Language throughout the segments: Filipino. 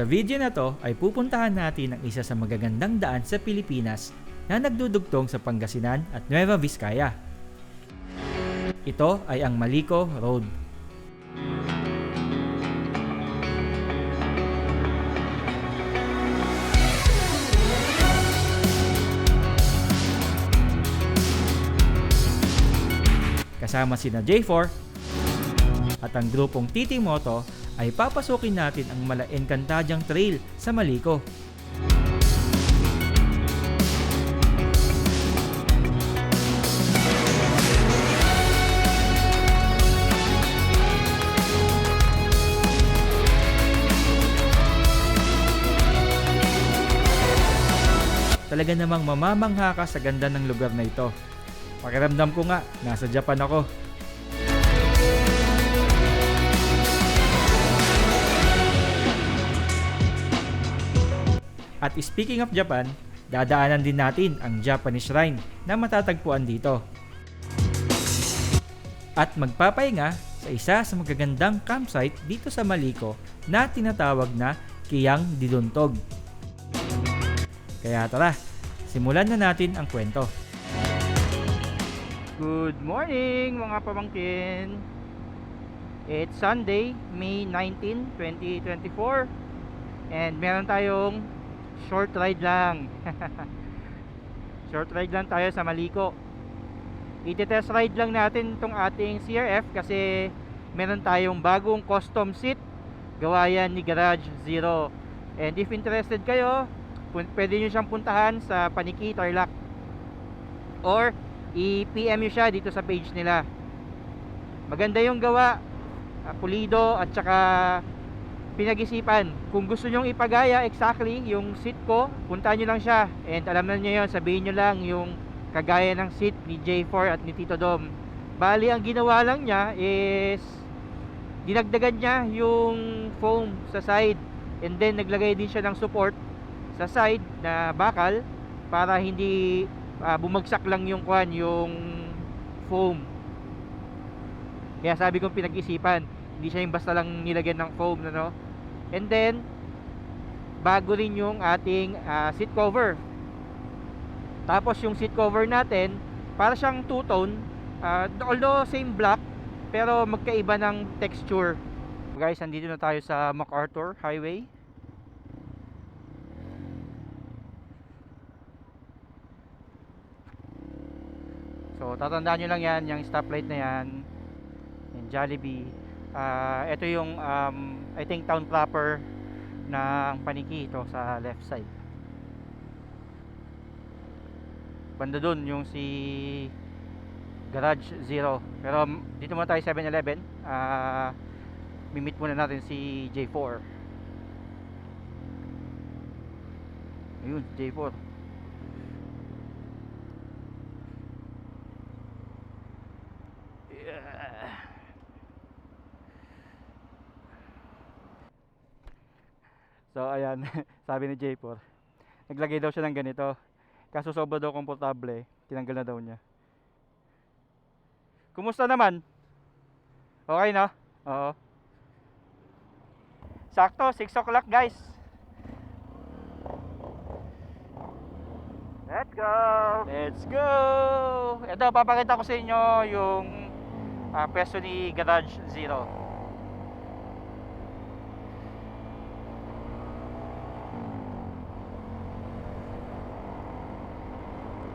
Sa video na to ay pupuntahan natin ang isa sa magagandang daan sa Pilipinas na nagdudugtong sa Pangasinan at Nueva Vizcaya. Ito ay ang Malico Road. Kasama sina J4 at ang grupong TT Moto ay papasukin natin ang Malaencantadiang Trail sa Malico. Talaga namang mamamangha ka sa ganda ng lugar na ito. Pakiramdam ko nga, nasa Japan ako. At speaking of Japan, dadaanan din natin ang Japanese Shrine na matatagpuan dito. At magpapahinga sa isa sa magagandang campsite dito sa Malico na tinatawag na Kiyang Diduntog. Kaya tara, simulan na natin ang kwento. Good morning mga pamangkin! It's Sunday, May 19, 2024 and meron tayong short ride lang. Short ride lang tayo sa Malico. Iti-test ride lang natin itong ating CRF kasi meron tayong bagong custom seat gawa yan ni Garage Zero. And if interested kayo, pwede nyo siyang puntahan sa Paniki, Tarlac, or i-PM nyo siya dito sa page nila. Maganda yung gawa, pulido at saka pinag-isipan. Kung gusto nyong ipagaya exactly yung seat ko, puntahan nyo lang siya and alam na nyo yun, sabihin nyo lang yung kagaya ng seat ni J4 at ni Tito Dom. Bali ang ginawa lang niya is dinagdagan niya yung foam sa side and then naglagay din siya ng support sa side na bakal para hindi bumagsak lang yung foam. Kaya sabi kong pinag-isipan, hindi siya yung basta lang nilagyan ng foam, no? And then bago rin yung ating seat cover. Tapos yung seat cover natin para siyang two-tone, although same black pero magkaiba ng texture. Guys, nandito na tayo sa MacArthur Highway. So tatandaan nyo lang yan, yung stoplight na yan, yung Jollibee. Ito yung I think town proper ng Paniki, ito sa left side. Banda dun yung si Garage Zero. Pero dito muna tayo 7-Eleven. Mimit muna natin si J4. Ayun, J4. So ayan, sabi ni J4, naglagay daw siya ng ganito. Kaso sobra daw komportable, tinanggal na daw niya. Kumusta naman? Okay na? Oo. Sakto, 6 o'clock guys. Let's go! Let's go! Ito, papakita ko sa inyo yung pwesto ni Garage Zero.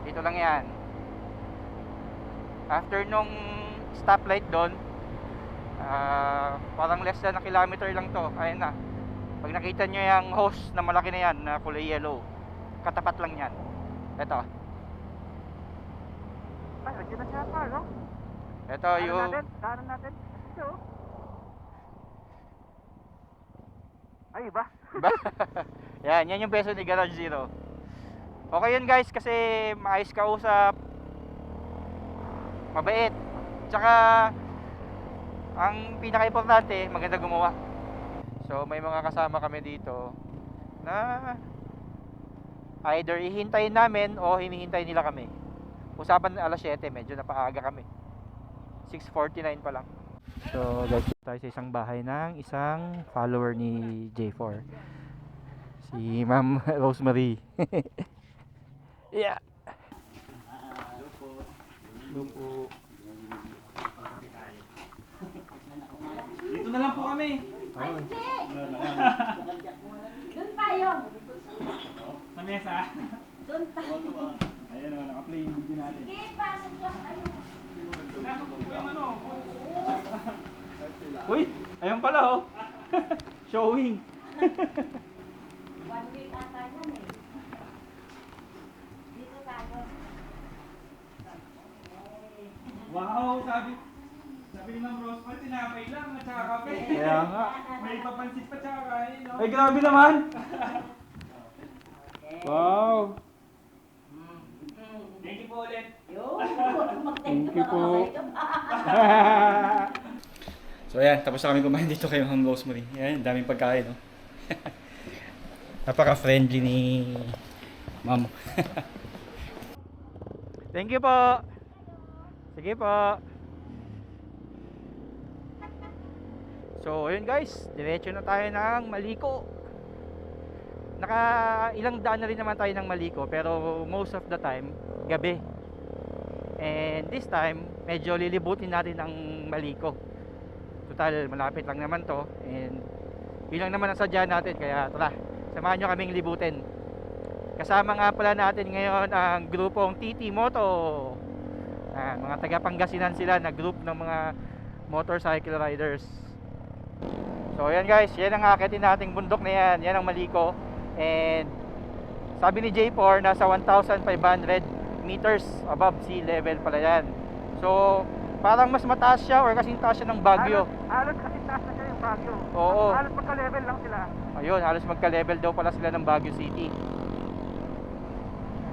Dito lang yan. After nung stoplight doon, parang less than a kilometer lang to. Ayun na. Pag nakita nyo yung hose na malaki na yan na kulay yellow, katapat lang yan. Ito. Ay, nandiyan na siya pa, no? Ito yung kanan natin. Ito. Ay, iba? Iba? yan yung peso ni Garage Zero. Okay yun guys, kasi maayos kausap, mabait, tsaka ang pinaka-importante, maganda gumawa. So may mga kasama kami dito na either ihintayin namin o hinihintay nila kami. Usapan alas 7, medyo napaaga kami, 6:49 pa lang. So guys, tayo sa isang bahay ng isang follower ni J4. Si Ma'am Rosemary. Yeah. Hello po. Dito na lang po kami. Ay, hindi! Doon tayo. Sa mesa. Doon tayo. Ayan o, naka-play yung video natin. Sige, pasok lang tayo. Uy, ayun pala oh. Showing. 1 week ata yan eh. Dito tayo. Wow, sabi ni Ma'am Rose, tinapay lang at saka kape. Kaya nga. May papansit pa tsaka kain, no? Ay, grabe naman. Wow. Thank you po ulit. Thank you po. So ayan, tapos na kami kumain dito kay Ma'am Rosemary. Ayan, daming pagkain, no? Napaka-friendly ni Ma'am. Thank you po. Sige po. So ayun guys, diretso na tayo ng Maliko. Naka ilang daan na rin naman tayo ng Maliko, pero most of the time gabi. And this time medyo lilibutin natin ang Maliko. Total malapit lang naman to, and yun lang naman ang sadya natin, kaya tara, samahan nyo kaming libutin. Kasama nga pala natin ngayon ang grupong TT Moto. Mga taga Pangasinan sila na group ng mga motorcycle riders. So ayan guys, yan ang akitin nating bundok na yan. Yan ang Maliko. And sabi ni J4, nasa 1,500 meters above sea level pala yan. So parang mas mataas siya or kasing taas siya ng Baguio. Halos kasi taas na siya yung Baguio. Oo. Halos magka-level lang sila. Ayun, halos magka-level daw pala sila ng Baguio City.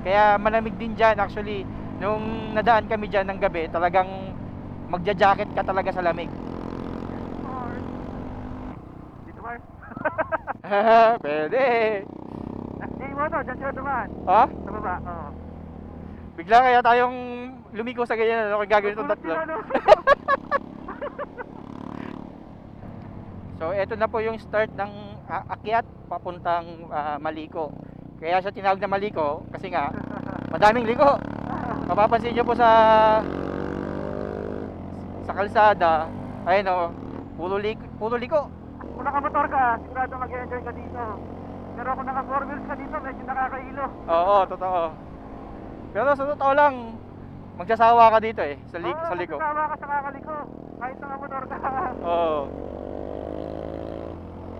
Kaya malamig din dyan. Actually, nung nadaan kami dyan ng gabi, talagang magja-jacket ka talaga sa lamig. Dito ba? Pwede. Hindi mo to, dyan sila dumaan. Ha? Sa baba, oo. Bigla kaya tayong lumiko sa ganyan, ano, kung gagawin itong tatlo. So eto na po yung start ng akyat papuntang Maliko. Kaya siya tinawag na Maliko kasi nga madaming liko. Mapapansin nyo po sa kalsada, ayun o, puro liko. Kung nakamotor ka, sigurado mag-enjoy ka dito. Pero kung naka-4 wheels ka dito, medyo nakakailo. Oo, totoo. Pero sa totoo lang, magsasawa ka dito eh, sa liko. Magsasawa ka sa kakaliko, kahit nakamotor ka. Oo.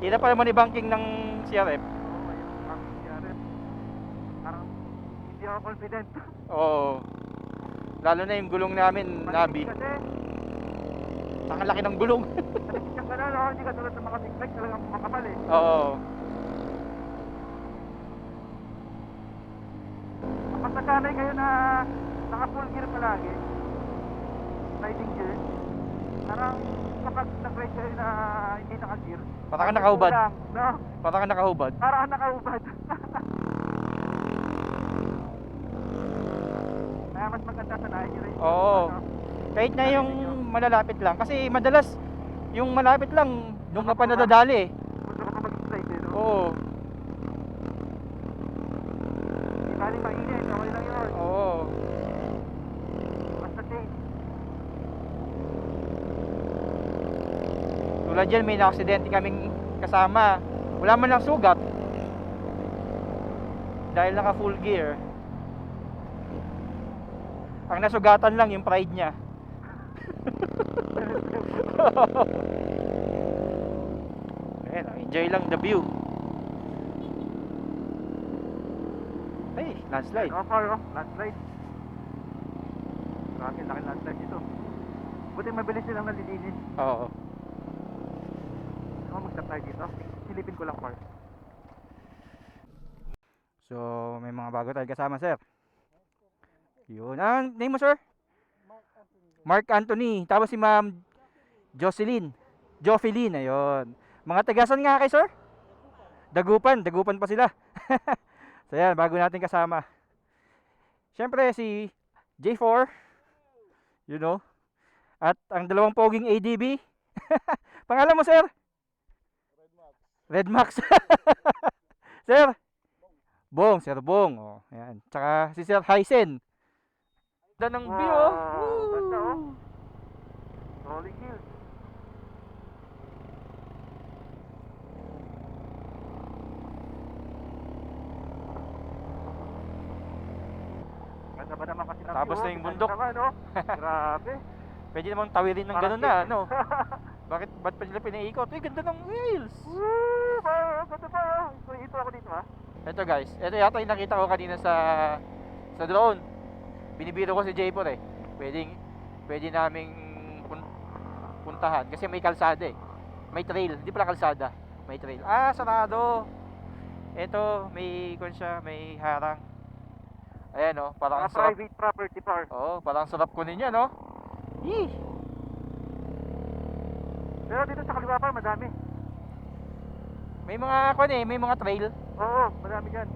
Kita pa naman i-banking ng CRF. Oo, ayun, parang hindi ako confident. Oo. Lalo na yung gulong namin, Nabi. Kasi, Ang laki ng gulong. talikit kang gano'n, no? Hindi ka tulad sa mga big bike, talagang makapal eh. Oo. Kapag nasanay kayo na naka-full gear palagi, riding gear, parang kapag nag-ride kayo na hindi naka-gear, Parang ka nakahubad. kulang, no? Parang ka nakahubad. Parang nakahubad. Kaya mas maganda sanayin nyo rin. Oo. Ano, Kahit na yung malalapit lang. Kasi madalas, yung malapit lang, doon ka pa nadadali eh. gusto ko pa mag-slide eh, no? Oo. Di bali mainit, okay lang yun. Oo. Basta safe. Tulad dyan, may na-aksidente kaming kasama. Wala man lang sugat. Dahil naka full gear. Ang nasugatan lang yung pride niya. Ayan, enjoy lang the view. Ay, landslide. So far, oh, landslide. Grabe, laki landslide dito. Buti mabilis silang nalilinis. Oo. Ano mag-stop tayo dito? Silipin ko lang, Mark. So, may mga bago tayo kasama, sir. Yun. Name mo, sir? Mark Anthony. Tapos si Ma'am Jocelyn. Ayun. Mga tagasan nga kay sir? Dagupan pa sila. So yan, bago natin kasama. Siyempre si J4, you know. At ang dalawang poging ADB. Pangalan mo, sir? Red Max. Sir Bong, Sir Bong. Oh, ayan. Tsaka si Sir Hysen. Ganda ng view, oh. Wow, ganda, oh. Woo! Rolling hills. Ganda ba naman kasi ng Tapos view, na yung oh. bundok. Ganda naman, oh. Grabe. Pwede namang tawirin ng Parang ganun na, cake. ano? Ba't pa sila pinaikot? Uy, ganda ng wheels! Woo! Wow, ganda pa, oh. Ito ako dito, ha. Ito guys, ito yata yung nakita ko kanina sa drone. Binibiro ko si J4 eh. Pwede naming puntahan kasi may kalsada eh. May trail, hindi pala kalsada. May trail. Ah, sarado. Ito, may may harang. Ayan oh, parang ang Mga sarap. private property park. Oh, parang sarap kunin yan, no? Yee! Pero dito sa kaliwa pa, madami. May mga may mga trail. Oo, madami dyan.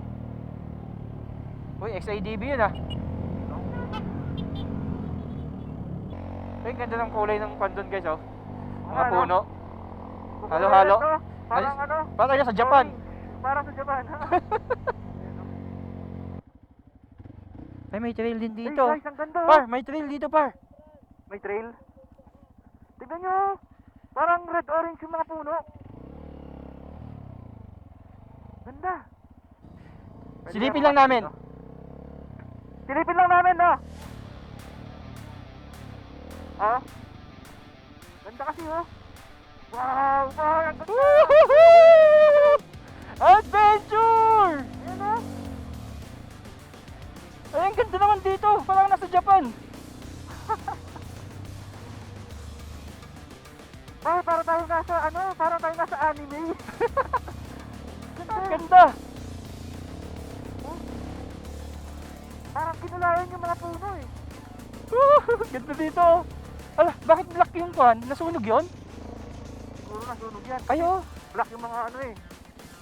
Uy, XIDB yun ah. Ay, ganda ng kulay ng pandon guys oh. Mga Ano? puno. Kung Halo-halo. ito, parang Ay, ano? Parang sa Japan. orange. Parang sa Japan. Ay, may trail din Hey dito. guys, ang ganda, oh. Par, may trail dito par. May trail. Tignan nyo. Parang red-orange yung mga puno. Ganda. Pwede Silipin kaya lang namin. dito. Silipin lang namin, no? Oh. Ganda kasi, oh. Wow, wow, ang ganda. Woohoo! Adventure! Ayan, oh. Ay, ang ganda naman dito. Parang nasa Japan. Ay, para tayo nasa, ano, para tayo nasa anime. Ang ganda. Parang kinulayan yung mga puno, eh. Ganda dito. Ala, bakit black yung kwan? Nasunog yon? Siguro nasunog yan. Ay, oh. Black yung mga ano, eh.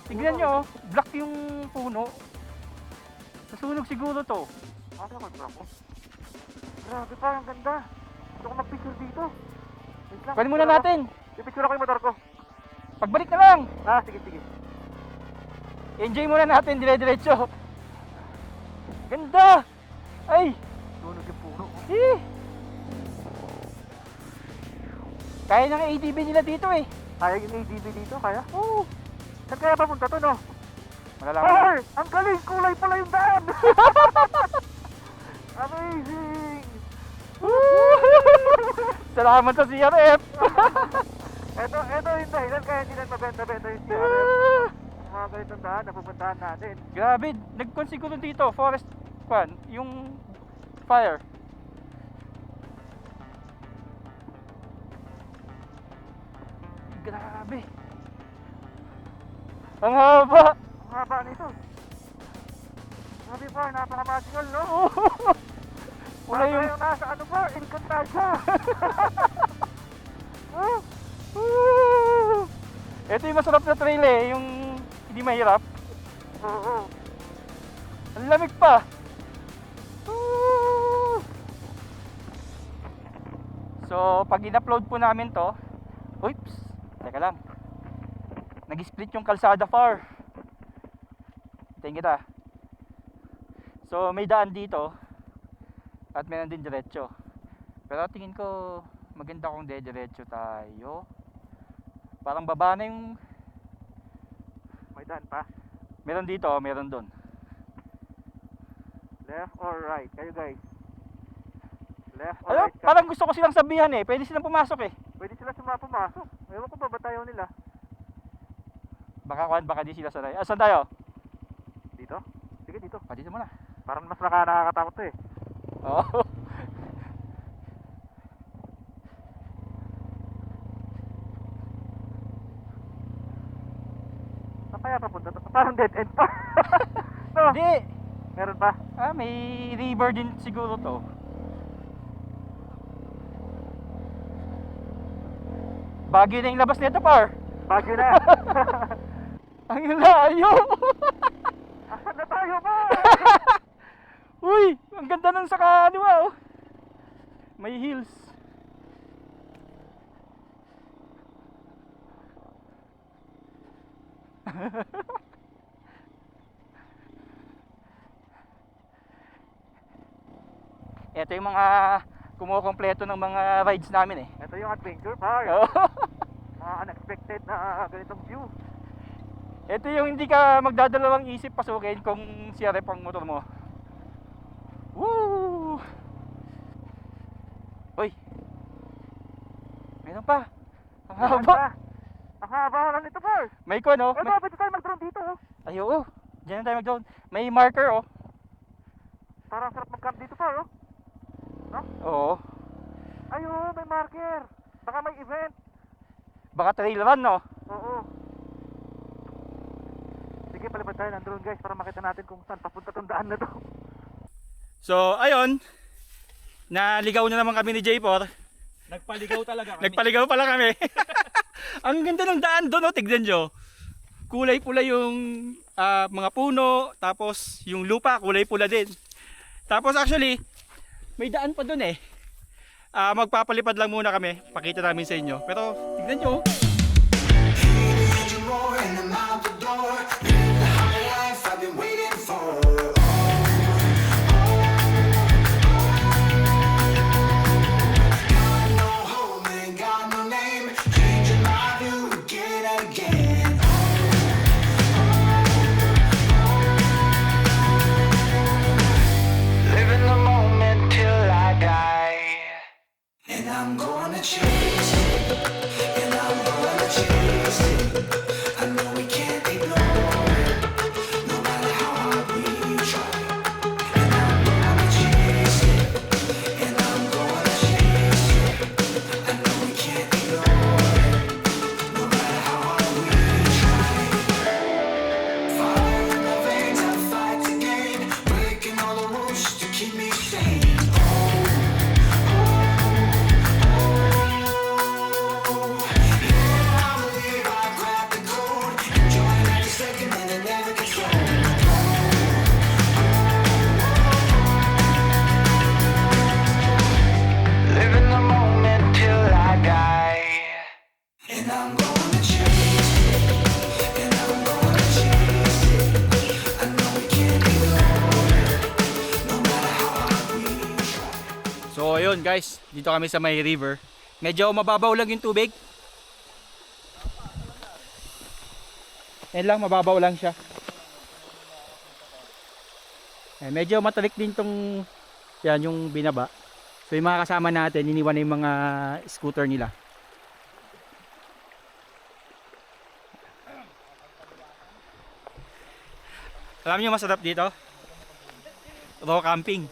Tignan nyo, oh. Black yung puno. Nasunog siguro to. Ano ako, black ko? Grabe pa, ang ganda. Gusto ko mag-picture dito. Wait lang, Kunin muna picture ako. natin. I-picture ako yung motor ko. Pagbalik na lang. Ah, sige, sige. Enjoy muna natin, dire-diretso. Ganda! Ay! Sunog yung puno. Eh! Kaya ng ATV nila dito eh. Kaya yung ADB dito, kaya? Oo. Saan kaya papunta to, no? Malalaman. Ay! Ang galing! Kulay pala yung daan! Amazing! Salamat sa CRF. Ito yung dahilan kaya hindi na mabenta-benta yung CRF. Ang mga ganitong daan, napupuntahan natin. Grabe, nagkonsiguro dito, forest fan, yung fire. Grabe. Ang haba. Ang haba nito. Grabe pa, napaka-magical, no? Wala Parang yung tayo nasa ano pa, Encantadia. Ito yung masarap na trail eh, yung hindi mahirap. Oo. Ang lamig pa. So, pag in-upload po namin to, oops, teka lang. Nag-split yung kalsada far. Tingin kita. So, may daan dito at meron din diretso. Pero tingin ko maganda kung diretso tayo. Parang baba na yung May daan pa. meron dito, meron doon. Left or right? Kayo guys. Left or Ano? right? Parang gusto ko silang sabihan eh. Pwede silang pumasok eh. Pwede sila pumasok. Ewan ko ba tayo nila? Baka di sila sanay. Ah, saan tayo? Dito? Sige, dito. Ah, dito muna. Parang mas nakakatakot to, eh. Oo. Saan kaya papunta to? Parang dead end pa. No? Hindi. Meron pa? Ah, may river din siguro to. Baguio na yung labas nito, par. Baguio na. Ang layo. Asan na tayo ba? Uy, ang ganda nun sa kaliwa, oh. May hills. Ito yung mga kumukompleto ng mga rides namin eh. Ito yung adventure park. Oo. Mga unexpected na ganitong view. Ito yung hindi ka magdadalawang isip pasukin kung CRF ang motor mo. Woo! Uy! Meron pa! Ang haba! Ang haba lang nito, par. May ko no? Ito, pwede tayo mag-drone dito, oh. Ay oo! Diyan na tayo mag-drone. May marker oh. Parang sarap mag-camp dito, par, oh. No? Oo. Ay, oh, may marker. Baka may event. Baka trail run no? Oo. Sige, palipad tayo ng drone, guys, para makita natin kung saan papunta tong daan na to. So ayun. Naligaw na naman kami ni J4. Nagpaligaw talaga kami. Nagpaligaw pala kami. Ang ganda ng daan doon, no? Tignan nyo. Kulay pula yung mga puno, tapos yung lupa kulay pula din. Tapos actually, may daan pa doon eh. Magpapalipad lang muna kami, pakita namin sa inyo. Pero tignan nyo. Living the moment till I die. And I'm gonna chase it. And I'm gonna chase it. I know we can't ignore it. No matter how hard we try. And I'm gonna chase it. And I'm gonna chase it. I know we can't ignore it. No matter how hard we try. Fire in the veins, I fight to gain. Breaking all the rules to keep me sane. Living the moment till I die. And I'm gonna chase it. And I'm gonna chase it. I know we can't ignore it. No matter how hard we try. So ayun guys, dito kami sa may river. Medyo mababaw lang yung tubig. Yan lang, mababaw lang siya. Medyo matalik din tong yan yung binaba. So yung mga kasama natin, iniwan na yung mga scooter nila. Alam niyo masarap dito? Raw camping.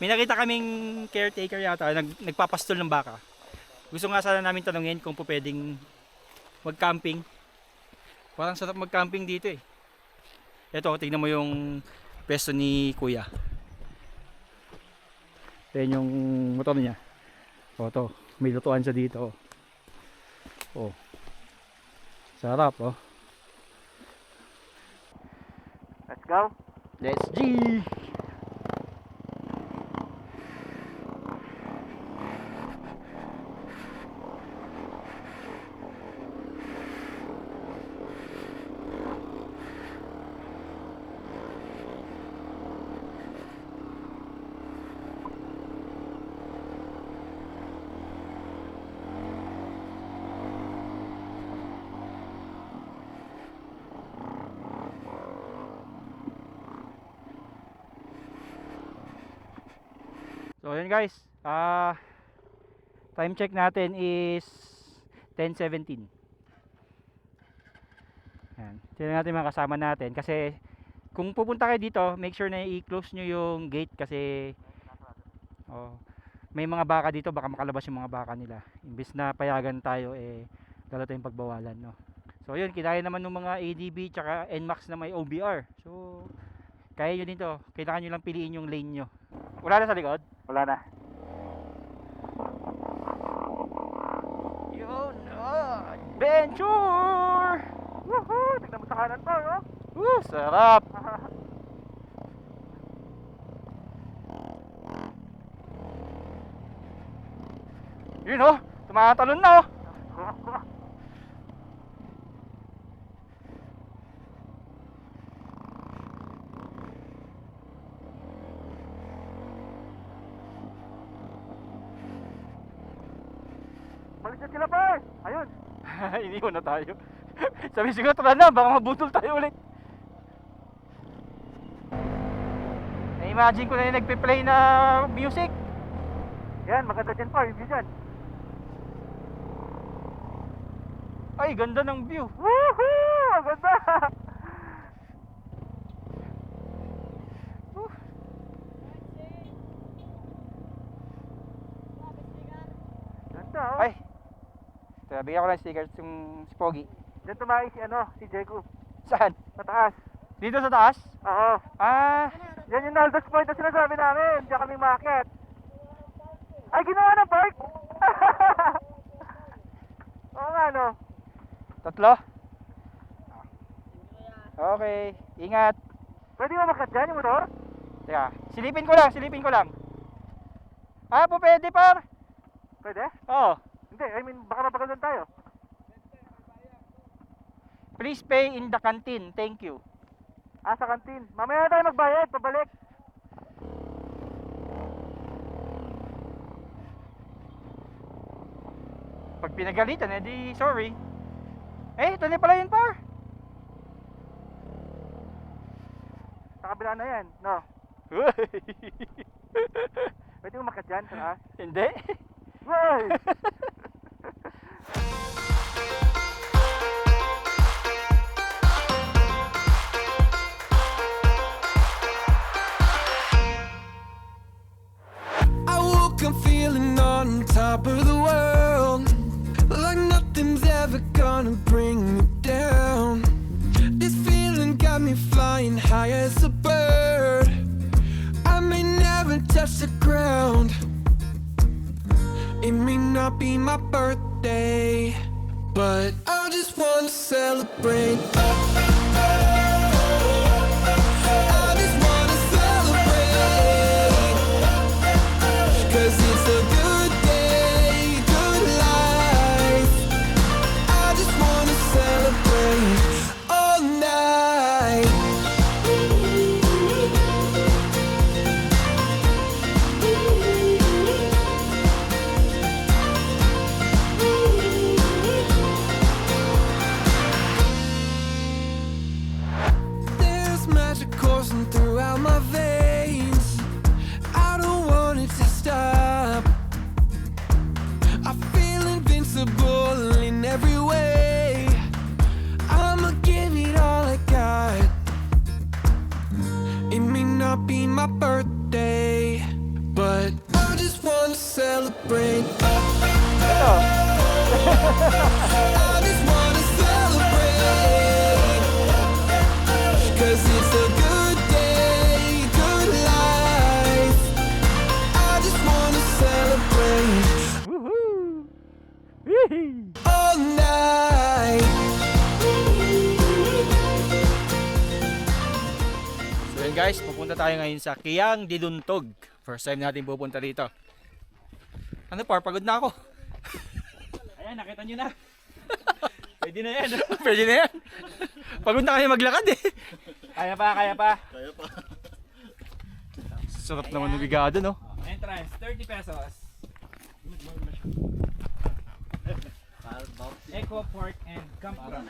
May nakita kaming caretaker yata, nagpapastol ng baka. Gusto nga sana namin tanungin kung po pwedeng mag-camping. Parang sarap mag-camping dito eh. Ito, tignan mo yung pwesto ni Kuya. Yan yung motor niya. O to, may lutuan siya dito. Oh. Sarap oh. Let's go. Let's G! So yun guys, time check natin is 10:17. Yan. Tingnan natin mga kasama natin kasi kung pupunta kayo dito, make sure na i-close nyo yung gate kasi may mga baka dito, baka makalabas yung mga baka nila. Imbis na payagan tayo lalo tayong pagbawalan, no. So yun, kinaya naman ng mga ADB tsaka NMAX na may OBR. So kaya nyo din to, kailangan nyo lang piliin yung lane nyo. Wala na sa likod? Wala na. Yun, adventure! Woohoo! Tignan mo sa kanan pa, oh. Sarap! Yun oh, tumatalon na oh. Nandiyan sila par! Ayun! Iniwan na tayo. Sabi siguro, tara na, baka mabutol tayo ulit. Na-imagine ko na yung nagpe-play na music. Yan, maganda dyan par, yung view dyan. Ay, ganda ng view. Woohoo! Ang ganda! Ganda oh. Ay, bigyan ko lang stickers yung si Pogi. Diyan tumayo si ano, si Jacob. Saan? Sa taas. Dito sa taas? Oo. Ah, Yan yung Naldos Point na sinasabi namin. Diyan kami maakyat. Ay, ginawa ng park! Oo nga, no? tatlo? Okay, ingat. Pwede ba makat dyan yung motor? Teka, silipin ko lang. Ah, po pwede par. Pwede? Oo. Hindi, I mean, baka mapagandang tayo. Please pay in the canteen. Thank you. Ah, sa kantin. Mamaya na tayo magbayad, pabalik. Pag pinagalitan, edi sorry. Eh, ito na pala yun par. Sa kabila na yan, no? Pwede mo makat dyan, sa taas? Hindi. Wow! I woke up feeling on top of the world, like nothing's ever gonna bring me down. This feeling got me flying high as a bird. I may never touch the ground. It may not be my birthday, but I just wanna celebrate. I just wanna celebrate, 'cause it's a good day, good life. I just wanna celebrate all night. There's magic coursing throughout my veins. I don't want it to stop. I feel invincible in every way. I'ma give it all I got. It may not be my birthday, but I just wanna celebrate. I just wanna celebrate, 'cause it's a good day, good life. I just wanna celebrate Woohoo! Wee! all night. So yun guys, pupunta tayo ngayon sa Kiang Diluntog. First time natin pupunta dito. Ano par, pagod na ako. Ayan, nakita nyo na. Pwede na yan. Pwede na yan. Pagod na kayo maglakad eh. Kaya pa, kaya pa. Sarap naman ng bigado no. Entrance, 30 pesos. Eco Park and Campground.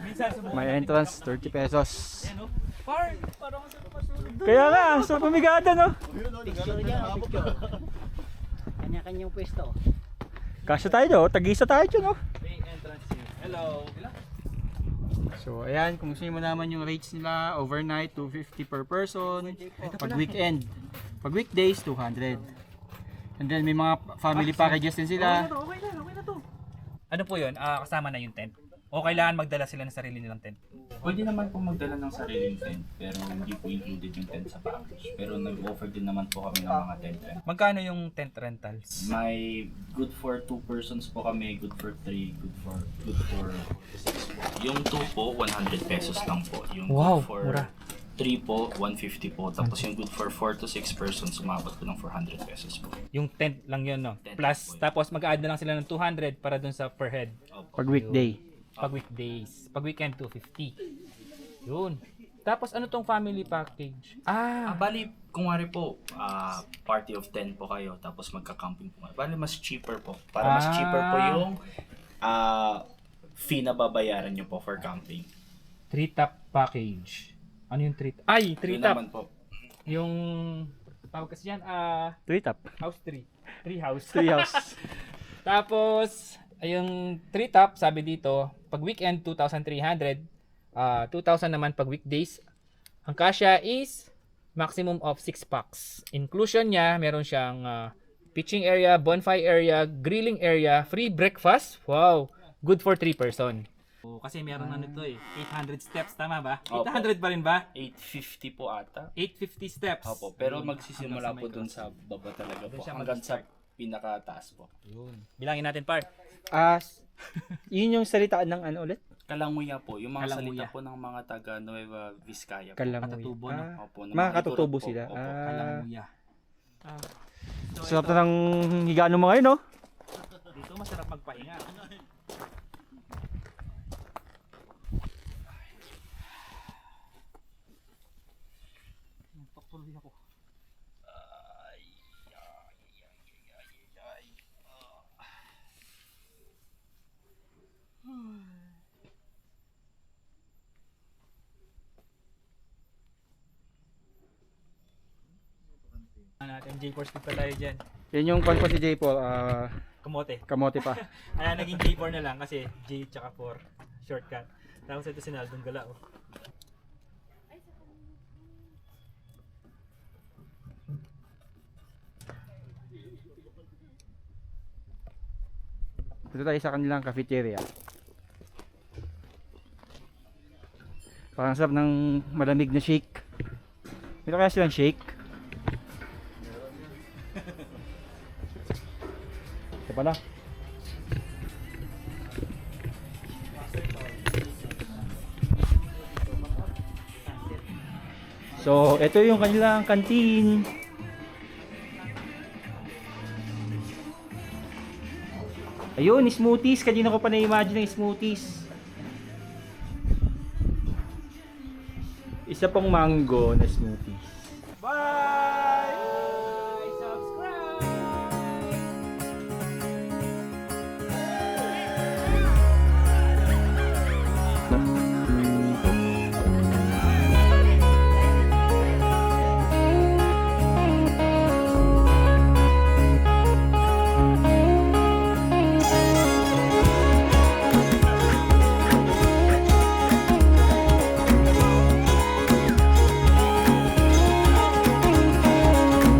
Minsan sumusunod. May entrance, 30 pesos. Ayan, oh. Park! Parang sa pasunod doon. Kaya nga, sarap ng bigado no. Picture niya, picture. Kanya-kanyang pwesto. Kasya tayo do, tag-isa tayo dyan no. May entrance here. Hello. So ayan, kung gusto niyo naman yung rates nila, overnight 250 per person, pag weekend, pag weekdays 200. And then may mga family packages din sila. Okay na to. Ano po yun? Kasama na yung tent? O kailangan magdala sila ng sarili nilang tent? Pwede naman po magdala ng sariling tent, pero hindi po included yung tent sa package. Pero nag-offer din naman po kami ng mga tent. Magkano yung tent rentals? May good for 2 persons po kami, good for 3, good for 6 po. Yung 2 po, 100 pesos lang po. Yung Wow, good for mura. 3 po, 150 po. Tapos yung good for 4 to 6 persons, umabot po ng 400 pesos po. Yung tent lang yun, no? Tent Plus, lang po yun. tapos mag-add na lang sila ng 200 para dun sa per head. Pag weekday. Pag weekdays. Pag weekend, 250. Yun. Tapos ano tong family package? Bali, kung wari po, party of 10 po kayo, tapos magka-camping po. Bali, mas cheaper po. Para mas cheaper po yung fee na babayaran nyo po for camping. 3-top package. Ano yung 3-top? Ay, Yun 3-top. naman po. Yung tawag kasi yan, Treetop. house 3. Treehouse. Treehouse. Tapos, yung 3-top, sabi dito, pag weekend, 2,300. 2,000 naman pag weekdays. Ang kasya is maximum of 6 packs. Inclusion niya, meron siyang pitching area, bonfire area, grilling area, free breakfast. Wow! Good for 3 person. Kasi meron ano to 800 steps, tama ba? Opo. 800 pa rin ba? 850 po ata. 850 steps. Opo, pero Yun, magsisimula hanggang po sa may dun cross. sa baba talaga Doon po. siya Hanggang sa mag-start. pinakataas po. Yun. Bilangin natin, par. Yun yung salita ng ano ulit? Kalanguya po. Yung mga Kalanguya. salita po ng mga taga Nueva Vizcaya po. Katutubo, no? Opo, ng Mga mga katutubo Igorot po. sila. Opo. Kalanguya. Sarap na ng higaan mo ngayon, no? Dito masarap magpahinga. Tuloy ako. Natin J4 speed pa tayo dyan. Yan yung kwan ko si Jay Paul. Kamote. Kamote pa. Kaya naging J4 na lang kasi J tsaka 4 shortcut. Tapos ito si Naldong Gala. Oh. Dito tayo sa kanilang cafeteria. Parang sarap ng malamig na shake. Ito kaya silang shake. Ito pala. So, ito yung kanilang canteen. Ayun, smoothies. Kanina ko pa na-imagine ng smoothies. Isa pang mango na smoothies. Bye! Subscribe!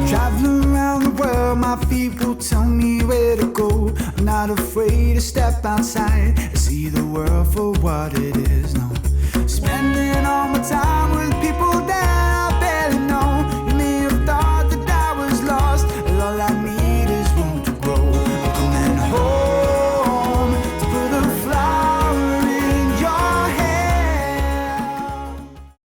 Traveling around the world, my feet will tell me where to go. I'm not afraid to step outside and see the world for what it is. No, spending all my time